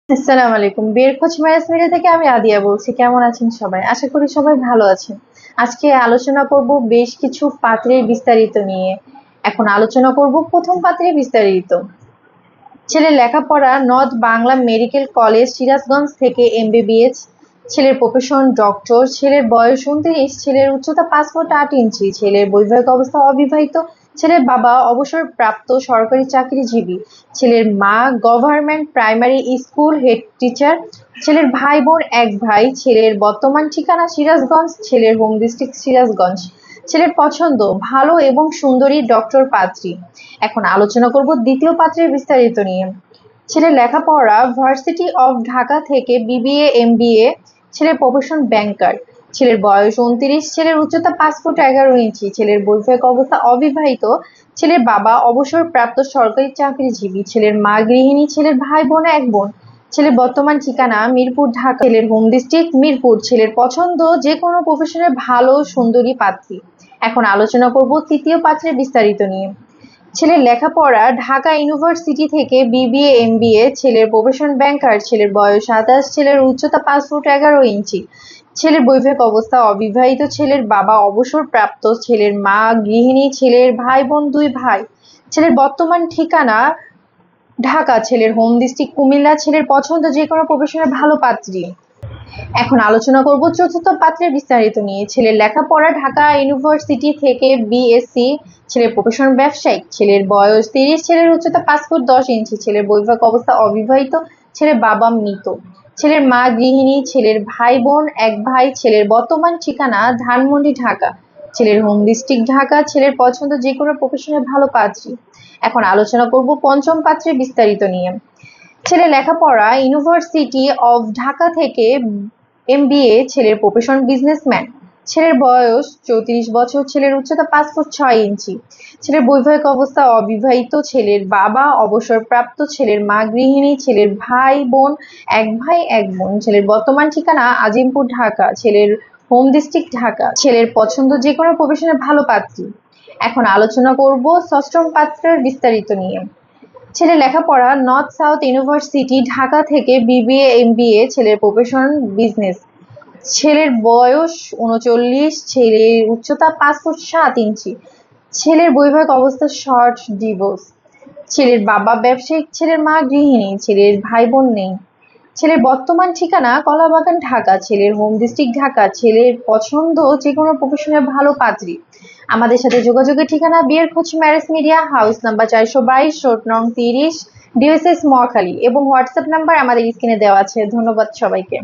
আসসালামু আলাইকুম। বিয়ের খোঁজ ম্যারেজ মিডিয়া থেকে আমি আদিয়া বলছি। কেমন আছেন সবাই? আশা করি সবাই ভালো আছেন। আজকে আলোচনা করব বেশ কিছু পাত্রের বিস্তারিত নিয়ে। এখন আলোচনা করব প্রথম পাত্রের বিস্তারিত। ছেলের লেখাপড়া north Bangla medical college Sirajganj থেকে এমবিবিএস। ছেলের প্রফেশন ডক্টর। ছেলের বয়স 29। ছেলের উচ্চতা 5 ফুট 8 ইঞ্চি। ছেলের বৈবাহিক অবস্থা অবিবাহিত। ছেলের বাবা অবসরপ্রাপ্ত সরকারি চাকরিজীবী। ছেলের মা government primary school head teacher. ছেলের ভাই বোন এক ভাই। ছেলের বর্তমান ঠিকানা সিরাজগঞ্জ। ছেলের হোম ডিস্ট্রিক্ট সিরাজগঞ্জ। ছেলের পছন্দ ভালো এবং সুন্দরী ডক্টর পাত্রী। এখন আলোচনা করব দ্বিতীয় পাত্রের বিস্তারিত নিয়ে। ছেলের লেখাপড়া ভার্সিটি অফ ঢাকা থেকে বিবিএ এমবিএ। ছেলের প্রফেশন ব্যাংকার। ছেলের বয়স 29। ছেলের উচ্চতা 5 ফুট 11 ইঞ্চি। ছেলের বৈবাহিক অবস্থা অবিবাহিত। ছেলের বাবা অবসরপ্রাপ্ত সরকারি চাকরিজীবী। ছেলের মা গৃহিণী। ছেলের ভাই বোন এক বোন। ছেলের বর্তমান ঠিকানা মিরপুর ঢাকা। ছেলের হোম ডিস্ট্রিক্ট মিরপুর। ছেলের পছন্দ যে কোনো প্রফেশনের ভালো সুন্দরী পাত্রী। এখন আলোচনা করব তৃতীয় পাত্রের বিস্তারিত নিয়ে। ছেলের লেখাপড়া ঢাকা ইউনিভার্সিটি থেকে বিবিএ এমবিএ। ছেলের প্রফেশন ব্যাংকার। ছেলের বয়স 27। ছেলের উচ্চতা 5 ফুট 11 ইঞ্চি। ছেলের বৈবাহিক অবস্থা অবিবাহিত। ছেলের বাবা অবসরপ্রাপ্ত। ছেলের মা গৃহিণী। ছেলের ভাই বোন 2 ভাই। ছেলের বর্তমান ঠিকানা ঢাকা। ছেলের হোম ডিস্ট্রিক্ট কুমিল্লা। ছেলের পছন্দ যে কোনো প্রফেশনের ভালো পাত্রী। এখন আলোচনা করব চতুর্থ পাত্রের বিস্তারিত নিয়ে। ছেলের লেখাপড়া ঢাকা ইউনিভার্সিটি থেকে বিএসসি। ছেলের প্রফেশন ব্যবসায়িক। ছেলের বয়স 30। ছেলের উচ্চতা 5 ফুট 10 ইঞ্চি। ছেলের বৈবাহিক অবস্থা অবিবাহিত। ছেলের বাবা মৃত। ছেলের মা গৃহিণী। ছেলের ভাই বোন এক ভাই। ছেলের বর্তমান ঠিকানা ধানমন্ডি ঢাকা। ছেলের হোম ডিস্ট্রিক্ট ঢাকা। ছেলের পছন্দ যে কোনো প্রফেশনের ভালো পাত্রী। এখন আলোচনা করব পঞ্চম পাত্রের বিস্তারিত নিয়ে। ছেলের লেখাপড়া ইউনিভার্সিটি অফ ঢাকা থেকে এমবিএ। ছেলের প্রফেশন বিজনেসম্যান। ছেলের বয়স 34 বছর। ছেলের উচ্চতা 5 ফুট 6 ইঞ্চি। ছেলের বৈবাহিক অবস্থা অবিবাহিত। ছেলের বাবা অবসরপ্রাপ্ত। ছেলের মা গৃহিণী। ছেলের ভাই বোন এক ভাই এক বোন। ছেলের বর্তমান ঠিকানা আজিমপুর ঢাকা। ছেলের হোম ডিস্ট্রিক্ট ঢাকা। ছেলের পছন্দ যে কোনো প্রফেশনের ভালো পাত্রী। এখন আলোচনা করব ষষ্ঠ পাত্রের বিস্তারিত নিয়ে। ছেলের লেখাপড়া নর্থ সাউথ ইউনিভার্সিটি ঢাকা থেকে বিবিএ এমবিএ। ছেলের প্রফেশন বিজনেস। ছেলের বয়স 39। ছেলের উচ্চতা 5 ফুট 7 ইঞ্চি। ছেলের বৈবাহিক অবস্থা শর্ট ডিভোর্স। ছেলের বাবা ব্যবসায়িক। ছেলের মা গৃহিণী। ছেলের ভাই বোন নেই। ছেলের বর্তমান ঠিকানা কলাবাগান ঢাকা। ছেলের হোম ডিস্ট্রিক্ট ঢাকা। ছেলের পছন্দ যে কোনো প্রফেশনের ভালো পাত্রী। আমাদের সাথে যোগাযোগের ঠিকানা বিয়ের খোঁজ marriage media, house number 422, road নং 30, ডিওএসএস মহাখালী এবং হোয়াটসঅ্যাপ নাম্বার আমাদের স্ক্রিনে দেওয়া আছে। ধন্যবাদ সবাইকে।